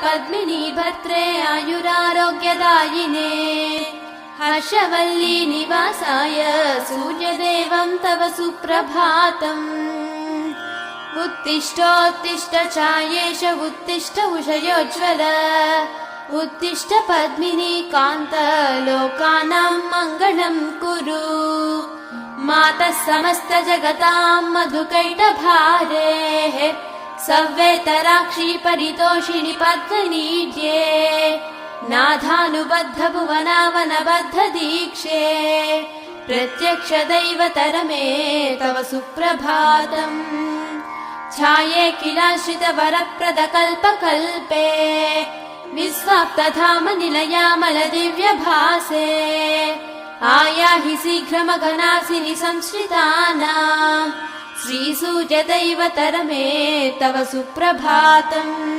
पद्मिनी भर्त्रे आयुरारोग्यदायिने हर्षवल्ली निवासाय सूर्यदेवं तव सुप्रभातम् उत्तिष्ठोत्तिष्ठ चायेश उत्तिष्ठ उषयोज्ज्वल उत्तिष्ठ पद्मिनी कान्त लोकानां मङ्गलं कुरु मातः समस्त जगतां मधुकैटभारेः सव्येतराक्षी परितोषिणि पद्मनीड्ये नाथानुबद्ध भुवनावनबद्ध दीक्षे प्रत्यक्ष दैवतरमे तव सुप्रभातम् छाये किलाश्रित वरप्रद कल्पकल्पे विस्वाप्तधाम निलयामल दिव्यभासे आयाहि शीघ्रमघनासिनि संश्रितानां श्रीसूर्यदैवतरमे तव सुप्रभातम्।